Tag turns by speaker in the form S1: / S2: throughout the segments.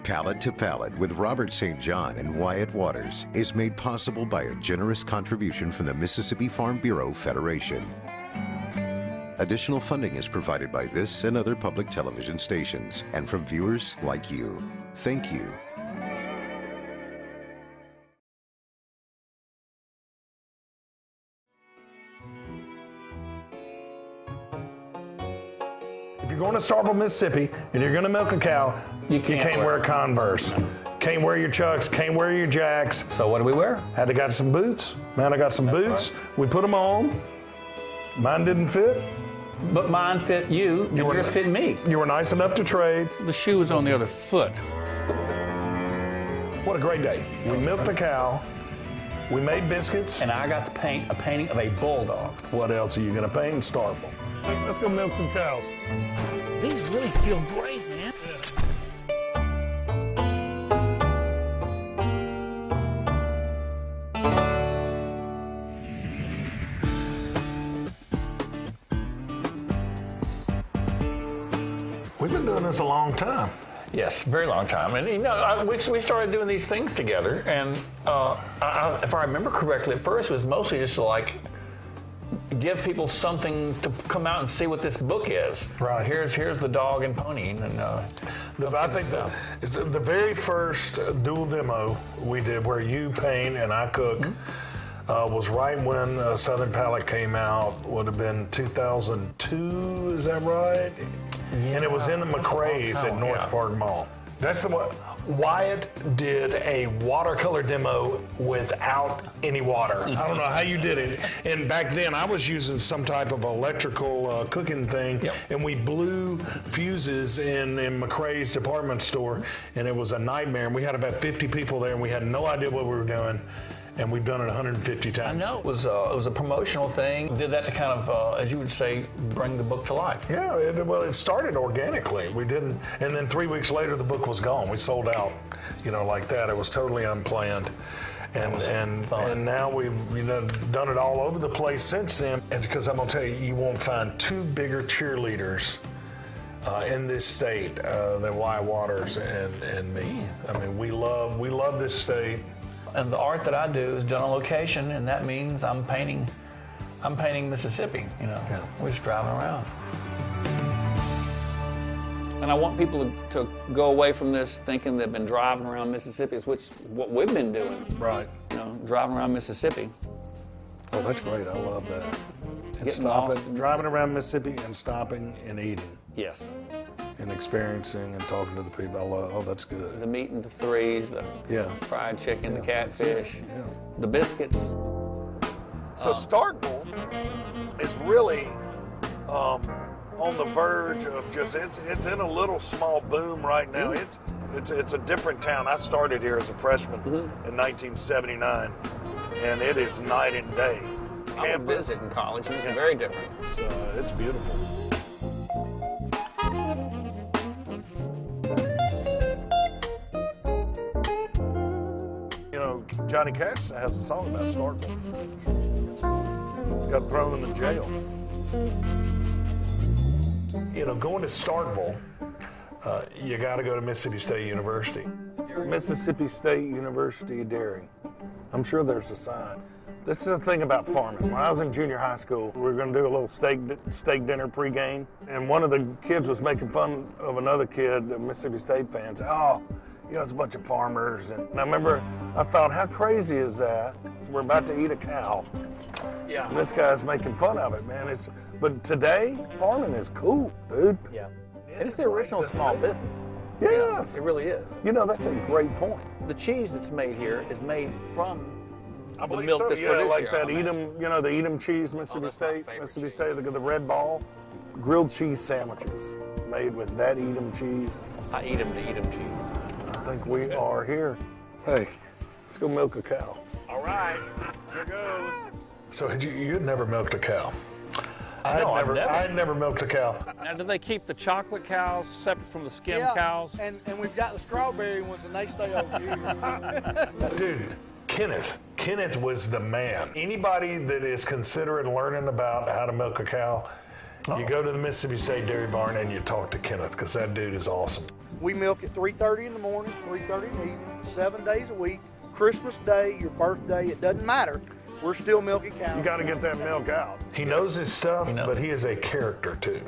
S1: Palate to Palate with Robert St. John and Wyatt Waters is made possible by a generous contribution from the Mississippi Farm Bureau Federation. Additional funding is provided by this and other public television stations and from viewers like you. Thank you.
S2: If you're going to Starkville, Mississippi, and you're going to milk a cow, you can't wear Converse. Can't wear your Chucks, can't wear your Jacks.
S3: So what do we wear?
S2: Had to got some boots. Man, I got some boots. Right. We put them on. Mine didn't fit.
S3: But mine fit you, and yours fit me.
S2: You were nice enough to trade.
S4: The shoe was on the other foot.
S2: What a great day. We milked a cow. We made biscuits.
S3: And I got to paint a painting of a bulldog.
S2: What else are you going to paint in Starkville?
S4: Let's go milk some cows. These really feel great, man.
S2: We've been doing this a long time.
S3: Yes, very long time. And, you know, we started doing these things together. And if I remember correctly, at first it was mostly just to, like, give people something to come out and see what this book is.
S2: Right.
S3: Here's the dog and pony. And,
S2: I think the very first dual demo we did where you paint and I cook was right when Southern Palate came out. Would have been 2002, is that right? Yeah, and it was in the McRae's at North Park Mall. That's the one. Wyatt did a watercolor demo without any water. I don't know how you did it. And back then I was using some type of electrical cooking thing, and we blew fuses in McRae's department store, and it was a nightmare. And we had about 50 people there, and we had no idea what we were doing. And we've done it 150 times.
S3: I know. It was a promotional thing. We did that to kind of, as you would say, bring the book to life.
S2: Yeah, it started organically. We didn't, and then 3 weeks later the book was gone. We sold out, you know, like that. It was totally unplanned. And now we've done it all over the place since then. And because I'm gonna tell you, you won't find two bigger cheerleaders in this state than Wyatt Waters and me. I mean, we love this state.
S3: And the art that I do is done on location, and that means I'm painting Mississippi, you know. Yeah. We're just driving around.
S4: And I want people to go away from this thinking they've been driving around Mississippi, which is what we've been doing.
S2: Right.
S4: You know, driving around Mississippi.
S2: Oh, that's great. I love that.
S4: And
S2: driving around Mississippi and stopping and eating.
S4: Yes.
S2: And experiencing and talking to the people. I love. Oh, that's good.
S4: The meat and the threes, the fried chicken, the catfish, the biscuits.
S2: So Starkville is really on the verge of just it's in a little small boom right now. It's a different town. I started here as a freshman in 1979, and it is night and day.
S4: I would visit in college, and it's very different.
S2: It's beautiful. You know, Johnny Cash has a song about Starkville. He got thrown in the jail. You know, going to Starkville, you got to go to Mississippi State University. Mississippi State University Dairy. I'm sure there's a sign. This is the thing about farming. When I was in junior high school, we were going to do a little steak dinner pregame, and one of the kids was making fun of another kid, a Mississippi State fan, said, "Oh, you know, it's a bunch of farmers." And I remember, I thought, how crazy is that? So we're about to eat a cow. Yeah. And this guy's making fun of it, man. But today, farming is cool, dude.
S4: Yeah. It's the original small business.
S2: Yes.
S4: It really is.
S2: You know, that's a great point.
S4: The cheese that's made here is made from
S2: I
S4: the
S2: believe
S4: milk
S2: so.
S4: that's
S2: Yeah,
S4: produced
S2: like
S4: here.
S2: that Edam, you know, the Edam cheese, Mississippi State, the red ball, grilled cheese sandwiches made with that Edam cheese.
S4: I eat them to Edam cheese.
S2: I think we are here. Hey, let's go milk a cow.
S4: All right, here goes.
S2: So you had never milked a cow?
S3: I
S2: had never milked a cow.
S4: Now, do they keep the chocolate cows separate from the skim cows?
S5: And we've got the strawberry ones, and they stay over here.
S2: Dude, Kenneth was the man. Anybody that is considering learning about how to milk a cow, You go to the Mississippi State Dairy Barn and you talk to Kenneth, because that dude is awesome.
S5: We milk at 3:30 in the morning, 3:30 in the evening, 7 days a week. Christmas Day, your birthday, it doesn't matter. We're still milking cows.
S6: You got to get that milk out.
S2: He knows his stuff, but he is a character too.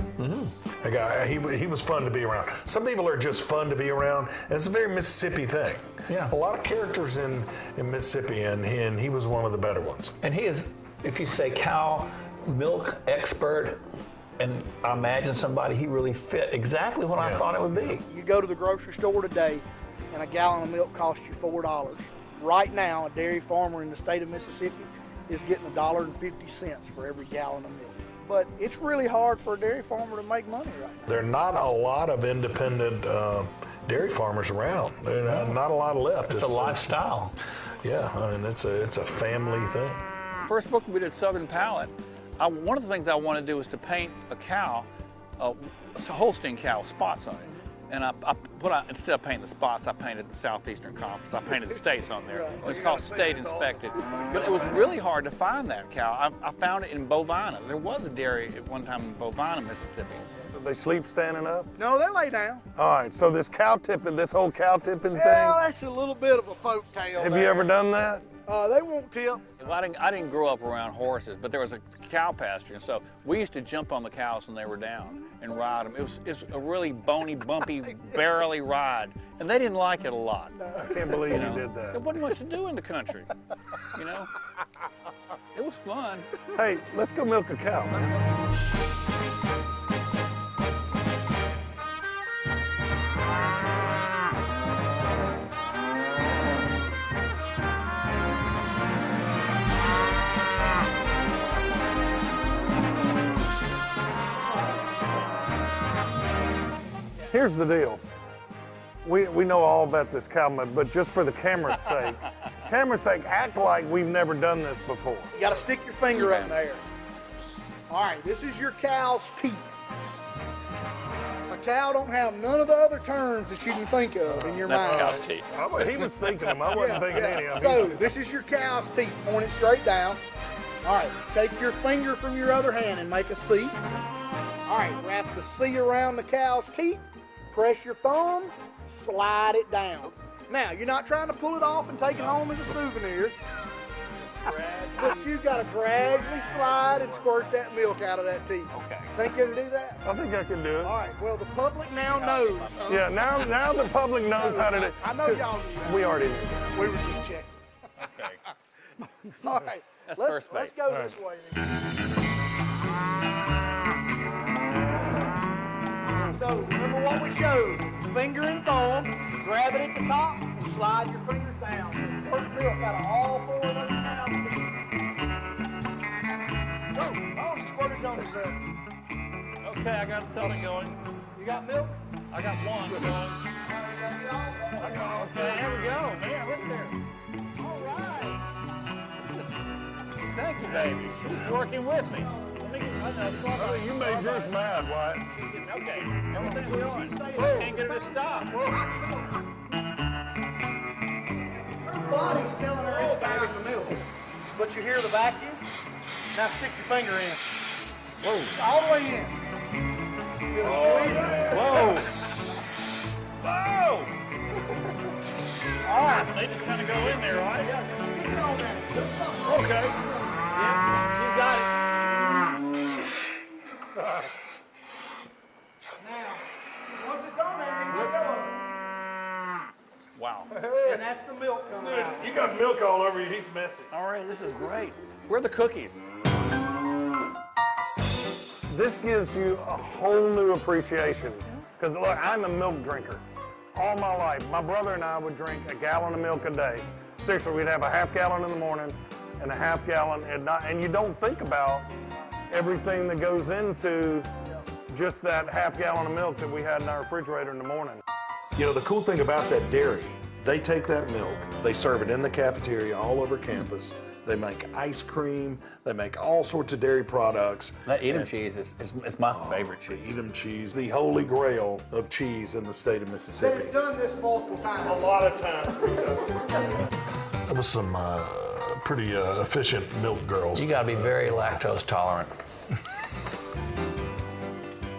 S2: A guy, he was fun to be around. Some people are just fun to be around. And it's a very Mississippi thing.
S3: Yeah.
S2: A lot of characters in Mississippi, and he was one of the better ones.
S3: And he is, if you say cow milk expert, and I imagine somebody he really fit exactly what I thought it would be.
S5: You go to the grocery store today, and a gallon of milk costs you $4. Right now, a dairy farmer in the state of Mississippi is getting $1.50 for every gallon of milk. But it's really hard for a dairy farmer to make money right now.
S2: There are not a lot of independent dairy farmers around. There are not a lot left.
S3: It's a lifestyle.
S2: Yeah, I mean, it's a family thing.
S4: First book we did, Southern Palate. One of the things I want to do is to paint a cow, a Holstein cow with spots on it. And instead of painting the spots, I painted the Southeastern Conference. I painted the states on there. It's called State Inspected. But it was really hard to find that cow. I found it in Bovina. There was a dairy at one time in Bovina, Mississippi.
S6: Do they sleep standing up?
S5: No, they lay down.
S6: All right, so this cow tipping, this whole cow tipping thing,
S5: Well, that's a little bit of a folk tale.
S6: have you ever done that?
S5: They won't tip.
S4: I didn't grow up around horses, but there was a cow pasture, and so we used to jump on the cows when they were down and ride them. It's a really bony, bumpy, barrely ride, and they didn't like it a lot.
S6: I can't believe you did
S4: There
S6: that.
S4: wasn't much to do in the country, you know? It was fun.
S6: Hey, let's go milk a cow. Here's the deal. We know all about this cow milk, but just for the camera's sake, act like we've never done this before.
S5: You gotta stick your finger up there. All right, this is your cow's teat. A cow don't have none of the other terms that you can think of in your mind.
S4: That's cow's teeth.
S6: He was thinking them. I wasn't thinking any of them.
S5: So this is your cow's teeth, pointed straight down. All right, take your finger from your other hand and make a C. All right, wrap the C around the cow's teeth, press your thumb, slide it down. Now, you're not trying to pull it off and take it home as a souvenir, but you gotta gradually slide and squirt that milk out of that teeth.
S4: Okay.
S5: Think you can do that?
S6: I think I can do it.
S5: All right, well, the public now knows.
S6: Yeah, now the public knows how to do it.
S5: I know y'all knew that.
S6: We already knew that.
S5: We were just checking.
S4: Okay.
S5: All right,
S4: That's
S5: let's
S4: first base.
S5: go this way then. So remember what we showed, finger and thumb, grab it at the top and slide your fingers down. Squirt milk out of all four of those cow teeth. Oh, you squirted it on yourself.
S4: Okay, I got something going.
S5: You got milk?
S4: I got one going.
S5: All right, you gotta get all four.
S4: Okay, there we go. Man, look there.
S5: All right.
S4: Thank you, baby. She's working with me. Let me get
S6: You made yours mad, Wyatt.
S4: Okay, everything's going.
S5: Whoa.
S4: Can't get her to stop.
S5: Her body's telling her it's bagging the milk. But you hear the vacuum? Now stick your finger in. Whoa. All the way in. Feel it squeezing?
S4: Whoa! Whoa!
S5: All right.
S4: They just kind of go in there, right?
S5: Yeah, just stick it on there. Do something.
S4: Okay. Yeah, you got it.
S5: Now, once it's on there, you let go
S4: Wow.
S5: of it. And that's the milk coming out.
S6: You got milk all over you. He's messy.
S4: All right, this is great. Where are the cookies?
S6: This gives you a whole new appreciation. Because look, I'm a milk drinker. All my life, my brother and I would drink a gallon of milk a day. Seriously, we'd have a half gallon in the morning and a half gallon at night. And you don't think about everything that goes into just that half gallon of milk that we had in our refrigerator in the morning.
S2: You know, the cool thing about that dairy, they take that milk, they serve it in the cafeteria all over campus. They make ice cream, they make all sorts of dairy products.
S3: That Edam cheese is my favorite cheese.
S2: Edam cheese, the holy grail of cheese in the state of Mississippi.
S5: They've done this multiple times.
S6: A lot of times.
S2: That was some pretty efficient milk girls.
S3: You got to be very lactose tolerant.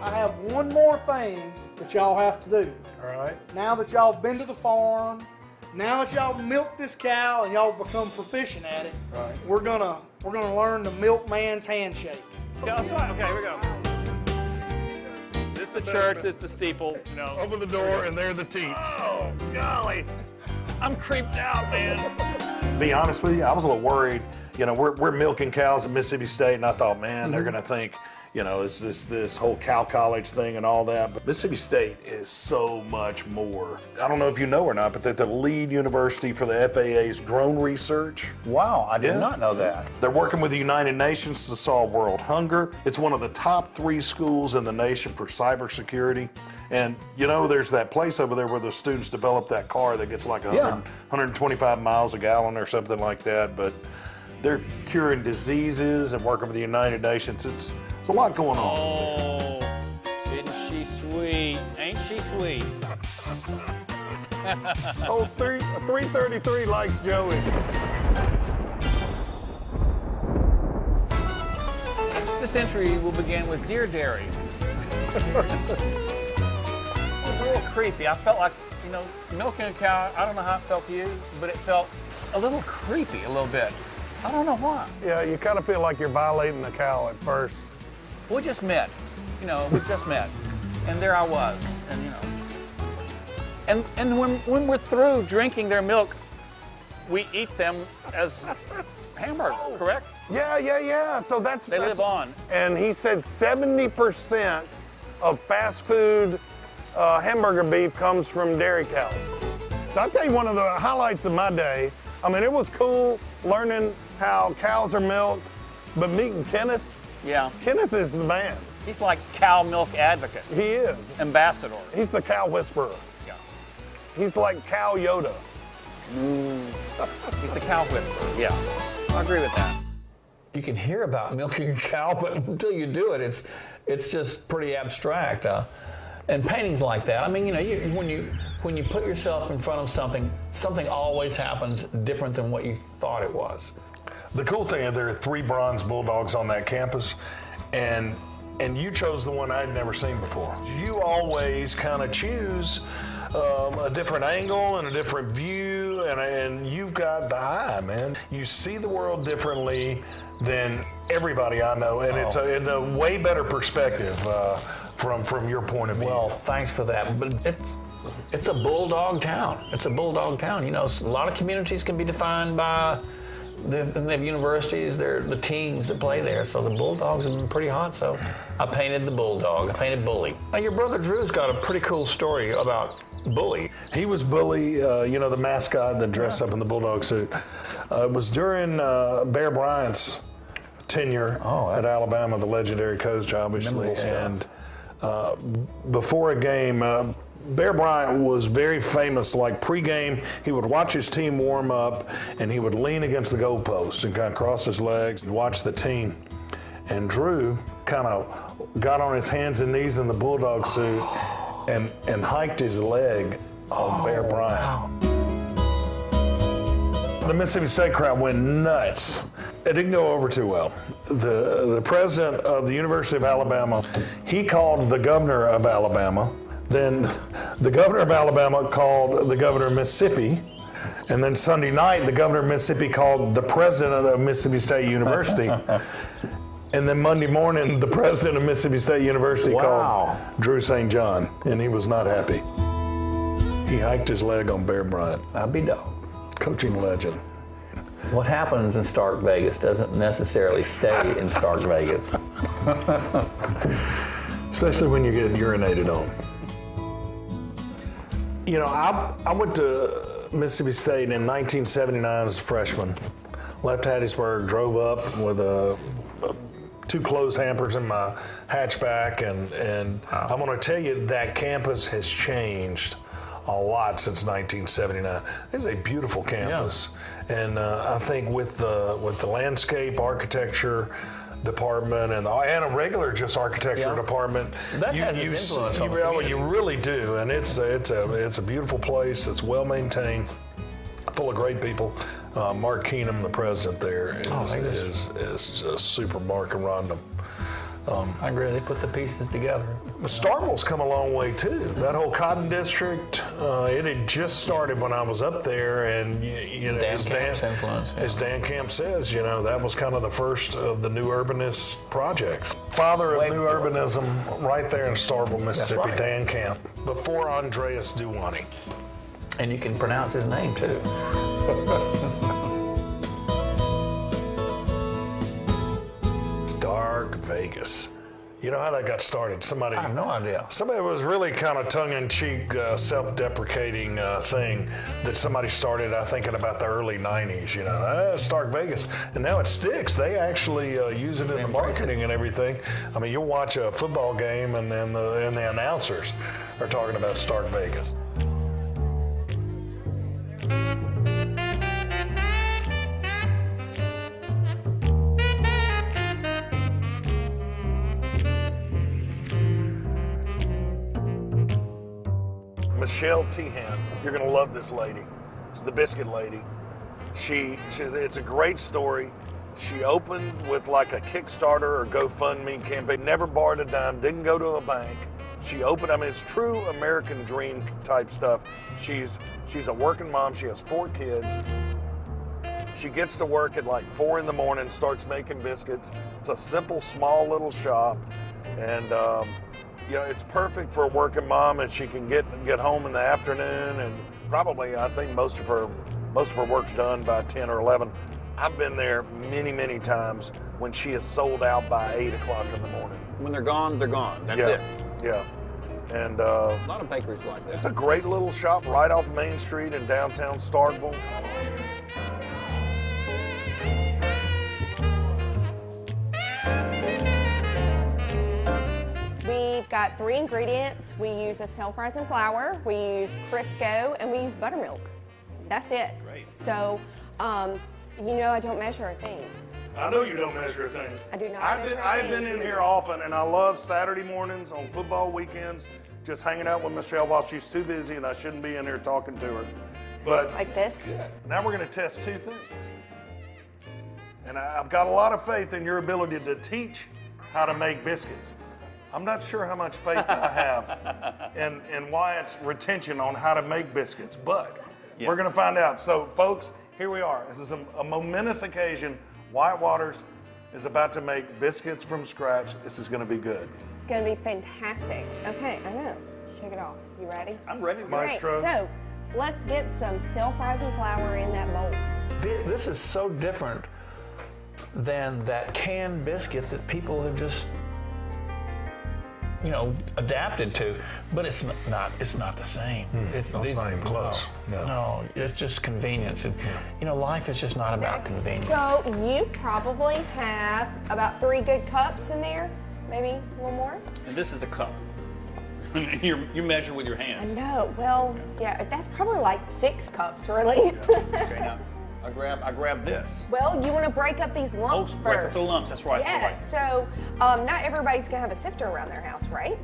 S5: I have one more thing that y'all have to do.
S2: All right.
S5: Now that y'all have been to the farm, now that y'all milked this cow and y'all become proficient at it,
S2: Right.
S5: we're gonna learn the milkman's handshake.
S4: Yeah, that's right. Okay, here we go. This is the church, this is the steeple. You know.
S2: Open the door, and there are the teats.
S4: Oh, golly. I'm creeped out, man.
S2: Be honest with you, I was a little worried. You know, we're milking cows at Mississippi State, and I thought, man, they're gonna think, you know, is this whole cow college thing and all that. But Mississippi State is so much more. I don't know if you know or not, but they're the lead university for the FAA's drone research.
S3: Wow, I did
S2: Yeah.
S3: not know that.
S2: They're working with the United Nations to solve world hunger. It's one of the top 3 schools in the nation for cybersecurity. And you know, there's that place over there where the students develop that car that gets like 125 miles a gallon or something like that. But they're curing diseases and working with the United Nations. It's a lot going on.
S4: Oh, isn't she sweet? Ain't she sweet?
S6: Oh, 333 likes Joey.
S4: This entry will begin with Dear Dairy. It was a little creepy. I felt like, you know, milking a cow, I don't know how it felt to you, but it felt a little creepy a little bit. I don't know why.
S6: Yeah, you kind of feel like you're violating the cow at first.
S4: We just met, you know, we just met. And there I was, and you know. And when we're through drinking their milk, we eat them as hamburger, correct?
S6: Yeah. So that's
S4: They live on.
S6: And he said 70% of fast food hamburger beef comes from dairy cows. So I'll tell you one of the highlights of my day. I mean, it was cool learning how cows are milked, but meeting Kenneth.
S4: Yeah.
S6: Kenneth is the man.
S4: He's like cow milk advocate,
S6: He is.
S4: ambassador.
S6: He's the cow whisperer.
S4: Yeah.
S6: He's like Cow Yoda.
S4: He's the cow whisperer, yeah. I agree with that.
S3: You can hear about milking a cow, but until you do it, it's just pretty abstract. And paintings like that, I mean, you know, when you put yourself in front of something, something always happens different than what you thought it was.
S2: The cool thing is there are 3 bronze bulldogs on that campus, and you chose the one I'd never seen before. You always kind of choose a different angle and a different view, and you've got the eye, man. You see the world differently than everybody I know, and it's a way better perspective from your point of view.
S3: Well, thanks for that. But it's a bulldog town. It's a bulldog town. You know, a lot of communities can be defined by they have universities. They're the teams that play there. So the Bulldogs have been pretty hot. So I painted the bulldog. I painted Bully. Now your brother Drew's got a pretty cool story about Bully.
S2: He was Bully, you know, the mascot that dressed up in the bulldog suit. It was during Bear Bryant's tenure at Alabama, the legendary coach, obviously. And before a game, Bear Bryant was very famous, like pregame, he would watch his team warm up and he would lean against the goalpost and kind of cross his legs and watch the team. And Drew kind of got on his hands and knees in the bulldog suit and hiked his leg on Bear Bryant. The Mississippi State crowd went nuts. It didn't go over too well. The president of the University of Alabama, he called the governor of Alabama. Then the governor of Alabama called the governor of Mississippi. And then Sunday night, the governor of Mississippi called the president of Mississippi State University. And then Monday morning, the president of Mississippi State University called Drew St. John, and he was not happy. He hiked his leg on Bear Bryant.
S3: I'll be dog.
S2: Coaching legend.
S3: What happens in Stark Vegas doesn't necessarily stay in Stark Vegas.
S2: Especially when you get urinated on. You know, I went to Mississippi State in 1979 as a freshman. Left Hattiesburg, drove up with 2 clothes hampers in my hatchback, and I'm going to tell you that campus has changed a lot since 1979. It's a beautiful campus, and I think with the landscape architecture department and a regular just architecture department,
S3: that has its influence on the community.
S2: You really do, and it's a beautiful place. It's well maintained, full of great people. Mark Keenum, the president there, is just super. Mark and Rhonda.
S3: I agree. They put the pieces together.
S2: Starkville's come a long way too. That whole cotton district, it had just started when I was up there, and you know,
S3: Dan Camp's influence, yeah.
S2: as Dan Camp says, you know, that was kind of the first of the new urbanist projects. Father of new urbanism, right there in Starkville, Mississippi,
S3: right.
S2: Dan Camp, before Andreas Duwani.
S3: And you can pronounce his name too.
S2: Stark Vegas. You know how that got started?
S3: I have no idea.
S2: Somebody was really kind of tongue-in-cheek, self-deprecating thing that somebody started, I think, in about the early 90s, you know, Stark Vegas. And now it sticks. They actually use it in the marketing and everything. I mean, you'll watch a football game and then the announcers are talking about Stark Vegas. Michelle Tehan, you're gonna love this lady. She's the biscuit lady. It's a great story. She opened with like a Kickstarter or GoFundMe campaign, never borrowed a dime, didn't go to a bank. She opened, I mean, it's true American dream type stuff. She's a working mom, she has 4 kids. She gets to work at like 4 in the morning, starts making biscuits. It's a simple, small little shop. And you know, it's perfect for a working mom, and she can get home in the afternoon, and probably, I think most of her work's done by 10 or 11. I've been there many, many times when she is sold out by 8 o'clock in the morning.
S4: When they're gone, they're gone. That's it.
S2: Yeah. And
S4: A lot of bakeries like that.
S2: it's a great little shop right off Main Street in downtown Starkville.
S7: We've got 3 ingredients. We use a self-rising flour, we use Crisco, and we use buttermilk. That's it.
S4: Great.
S7: So, you know I don't measure a thing.
S6: I know you don't measure a thing.
S7: I do not
S6: I've
S7: measure
S6: been in here often, and I love Saturday mornings on football weekends, just hanging out with Michelle while she's too busy, and I shouldn't be in here talking to her. But
S7: Like this.
S6: now we're going to test 2 things. And I've got a lot of faith in your ability to teach how to make biscuits. I'm not sure how much faith I have in Wyatt's retention on how to make biscuits, but we're going to find out. So, folks, here we are. This is a momentous occasion. Wyatt Waters is about to make biscuits from scratch. This is going to be good.
S7: It's gonna be fantastic. Okay, I know. Shake it off. You ready?
S4: I'm ready to go.
S7: All right,
S6: Maestro.
S7: so let's get some self-rising flour in that bowl.
S3: This is so different than that canned biscuit that people have just, you know, adapted to, but it's not the same. It's
S2: not even close.
S3: No, it's just convenience, and you know, life is just not about convenience.
S7: So you probably have about 3 good cups in there, maybe a little more.
S4: And this is a cup. You measure with your
S7: I
S4: hands.
S7: know. Well, yeah, that's probably like 6 cups, really.
S4: Okay, now I grab this.
S7: Well, you want to break up these lumps first.
S4: Break up the lumps. That's right.
S7: Yeah.
S4: Right.
S7: So, not everybody's gonna have a sifter around their house, right?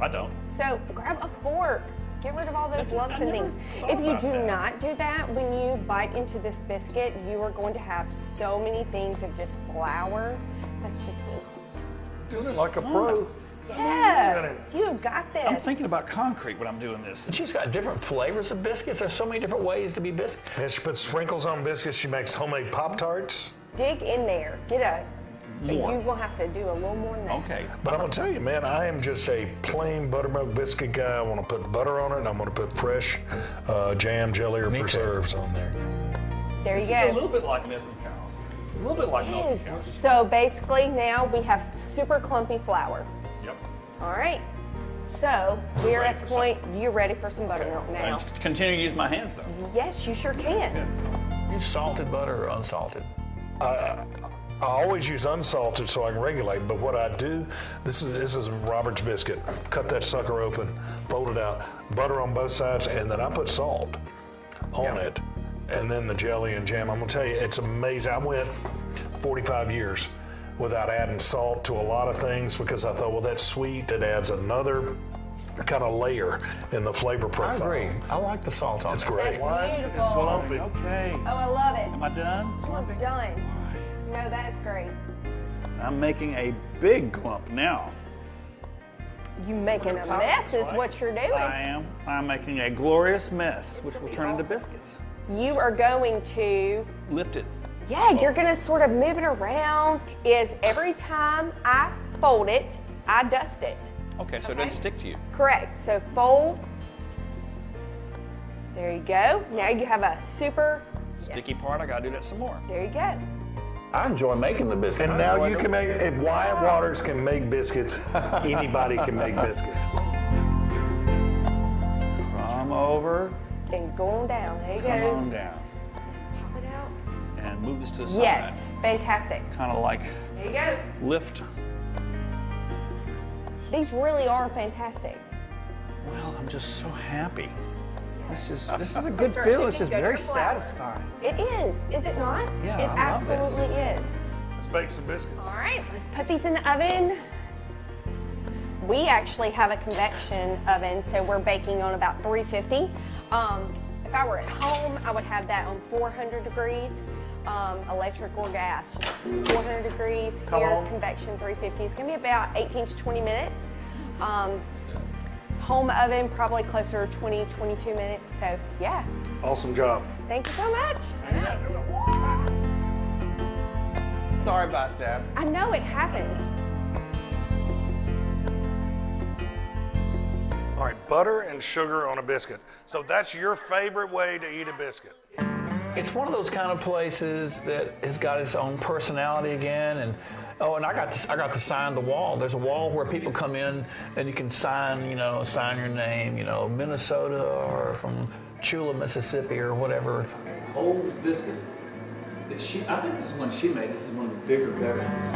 S4: I don't.
S7: So grab a fork. Get rid of all those lumps and things.
S4: thought
S7: If you
S4: about
S7: do
S4: that.
S7: not do that, when you bite into this biscuit, you are going to have so many things of just flour. That's just
S6: Doing it like a pro.
S7: yeah. You have got this.
S4: I'm thinking about concrete when I'm doing this.
S3: She's got different flavors of biscuits. There's so many different ways to be biscuits.
S2: And she puts sprinkles on biscuits. She makes homemade Pop-Tarts.
S7: Dig in there. Get a.
S4: More.
S7: You will have to do a little more than that.
S4: Okay.
S2: But I'm gonna tell you, man, I am just a plain buttermilk biscuit guy. I want to put butter on it, and I'm gonna put fresh jam, jelly, or
S3: Me too.
S2: preserves on there.
S7: There you
S4: This is a
S7: go.
S4: little bit like milking cows. A little bit like milking
S7: Yes.
S4: cows.
S7: So basically now we have super clumpy flour.
S4: Yep.
S7: All right. So we are
S4: Ready
S7: at the
S4: for
S7: point you're ready for some buttermilk now.
S4: And continue to use my hands though.
S7: Yes, you sure can.
S3: Use salted butter or unsalted.
S2: I always use unsalted so I can regulate, but what I do, this is Robert's biscuit. Cut that sucker open, fold it out, butter on both sides, and then I put salt on it, and then the jelly and jam. I'm gonna tell you, it's amazing. I went 45 years without adding salt to a lot of things because I thought, well, that's sweet. It adds another kind of layer in the flavor
S3: I
S2: profile.
S3: agree. I like the salt on
S2: It's
S3: there.
S2: great.
S7: That's beautiful.
S6: Lumpy.
S4: Okay.
S7: Oh, I love it.
S4: Am I done?
S7: You're done. No, that's great.
S4: I'm making a big clump now.
S7: You making a mess is what you're doing.
S4: I am. I'm making a glorious mess, which will turn into biscuits.
S7: You are going to,
S4: Lift it.
S7: yeah, you're gonna sort of move it around. Is every time I fold it, I dust it.
S4: Okay, so it doesn't stick to you.
S7: Correct. So fold. There you go. Now you have a super
S4: Sticky
S7: yes.
S4: part, I gotta do that some more.
S7: There you go.
S3: I enjoy making the biscuit.
S2: And now you can make, if Wyatt Waters can make biscuits, anybody can make biscuits.
S4: Come over,
S7: And go on down. There you
S4: come
S7: go.
S4: on down,
S7: Pop it out.
S4: and move this to the side.
S7: Yes. Fantastic.
S4: Kind of like
S7: There you go.
S4: lift.
S7: These really are fantastic.
S4: Well, I'm just so happy. This is a good
S7: Start
S4: feeling. This
S7: sticking
S4: is
S7: good
S4: very
S7: for flour.
S4: satisfying.
S7: It is it not?
S4: Yeah,
S7: it
S4: I love this.
S7: absolutely is.
S2: Let's make some biscuits.
S7: All right, let's put these in the oven. We actually have a convection oven, so we're baking on about 350. If I were at home, I would have that on 400 degrees, electric or gas, just 400 degrees.
S2: How
S7: Here,
S2: long?
S7: convection 350 is gonna be about 18 to 20 minutes. Home oven, probably closer to 20, 22 minutes. So yeah,
S2: Awesome job.
S7: thank you so much.
S4: Sorry about that.
S7: I know it happens.
S2: All right, butter and sugar on a biscuit. So that's your favorite way to eat a biscuit.
S3: It's one of those kind of places that has got its own personality again, and I got to sign the wall. There's a wall where people come in and you can sign your name, Minnesota or from Chula, Mississippi or whatever.
S8: Old biscuit that I think this is one she made. This is one of the bigger, better ones.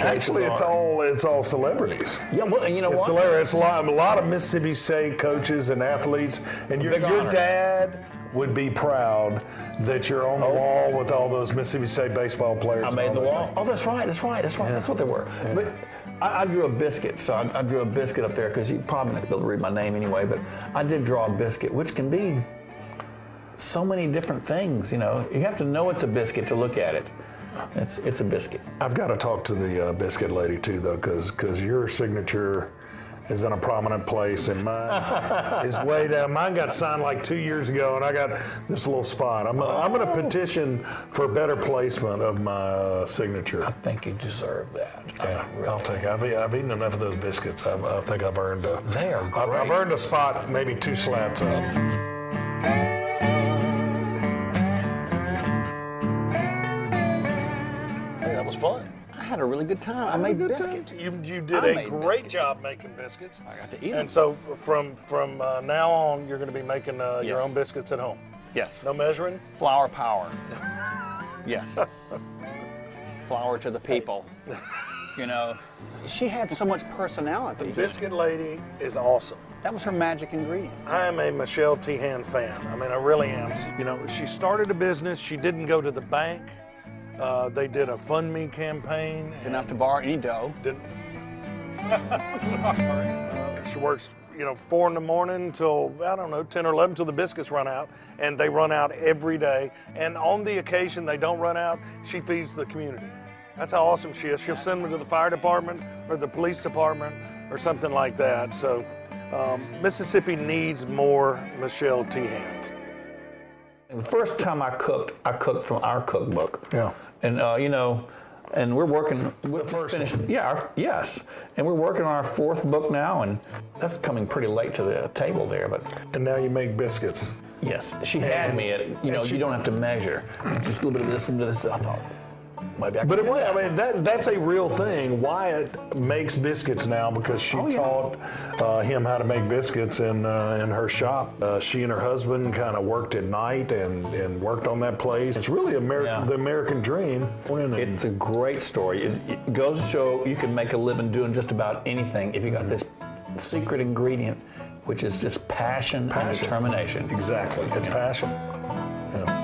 S2: Actually, it's all celebrities.
S3: Yeah, well, and you know
S2: It's
S3: what?
S2: hilarious. A lot of Mississippi State coaches and athletes, and your
S3: Big honor.
S2: dad would be proud that you're on the wall with all those Mississippi State baseball players.
S3: I
S2: and
S3: made
S2: all
S3: the
S2: that
S3: wall.
S2: thing.
S3: Oh, that's right. That's what they were. But I drew a biscuit, so I drew a biscuit up there because you probably not be able to read my name anyway. But I did draw a biscuit, which can be so many different things. You have to know it's a biscuit to look at it. It's a biscuit.
S2: I've got to talk to the biscuit lady too, though, because your signature is in a prominent place, and mine is way down. Mine got signed like 2 years ago, and I got this little spot. I'm going to petition for better placement of my signature.
S3: I think you deserve that.
S2: I'll take it. I've eaten enough of those biscuits. I think I've earned a.
S3: They are great.
S2: I've earned a spot, maybe 2 slats up. That was fun.
S4: I had a really good time. I made biscuits.
S2: You did
S4: I
S2: a
S4: made
S2: great
S4: biscuits.
S2: job making biscuits.
S4: I got to eat
S2: And
S4: them.
S2: so from now on, you're going to be making your
S4: Yes.
S2: own biscuits at home.
S4: Yes.
S2: No measuring?
S4: Flour power. Yes. Flour to the people. She had so much personality.
S2: Biscuit lady is awesome.
S4: That was her magic ingredient.
S2: I am a Michelle Tehan fan. I mean, I really am. She started a business. She didn't go to the bank. They did a Fund Me campaign.
S4: Didn't have to borrow any dough.
S2: Didn't. She works, 4 in the morning till, 10 or 11 till the biscuits run out. And they run out every day. And on the occasion they don't run out, she feeds the community. That's how awesome she is. She'll send them to the fire department or the police department or something like that. So Mississippi needs more Michelle Tehans.
S3: The first time I cooked from our cookbook.
S2: Yeah.
S3: And and we're working. We're
S2: first
S3: finished.
S2: one.
S3: Yeah, yes. And we're working on our 4th book now, and that's coming pretty late to the table there. But
S2: And now you make biscuits.
S3: yes, she had me at you don't have to measure. Just a little bit of this and this. I thought maybe I could.
S2: But
S3: do that.
S2: that's a real thing. Wyatt makes biscuits now because she taught him how to make biscuits in her shop. She and her husband kind of worked at night and worked on that place. It's really the American dream.
S3: It's a great story. It goes to show you can make a living doing just about anything if you got this secret ingredient, which is just passion. And determination.
S2: Exactly. It's passion. Yeah.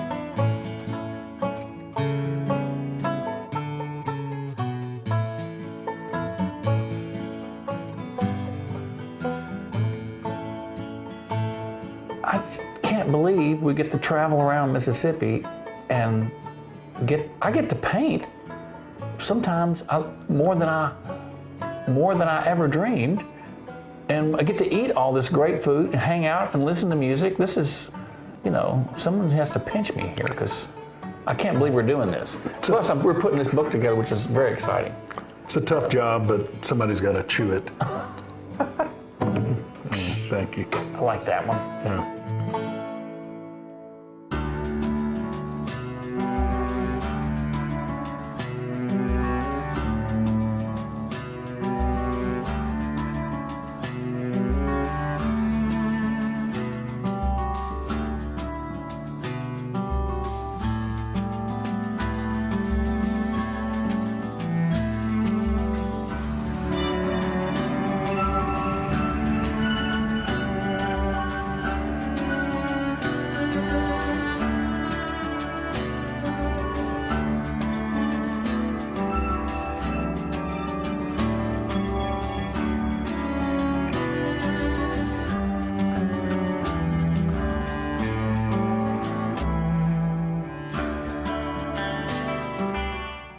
S3: I just can't believe we get to travel around Mississippi and I get to paint sometimes more than I more than I ever dreamed. And I get to eat all this great food and hang out and listen to music. This is, you know, someone has to pinch me here because I can't believe we're doing this. Plus, we're putting this book together, which is very exciting.
S2: It's a tough job, but somebody's got to chew it. Thank you.
S3: I like that one.
S2: Yeah.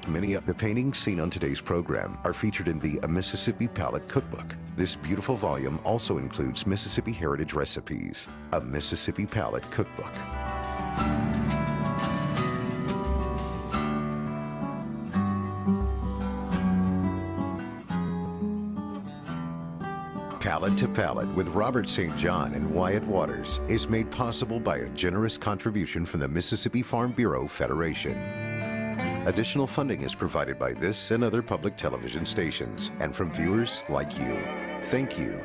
S1: Many of the paintings seen on today's program are featured in the A Mississippi Palate Cookbook. This beautiful volume also includes Mississippi heritage recipes. A Mississippi Palate Cookbook. Palate to Palate with Robert St. John and Wyatt Waters is made possible by a generous contribution from the Mississippi Farm Bureau Federation. Additional funding is provided by this and other public television stations and from viewers like you. Thank you.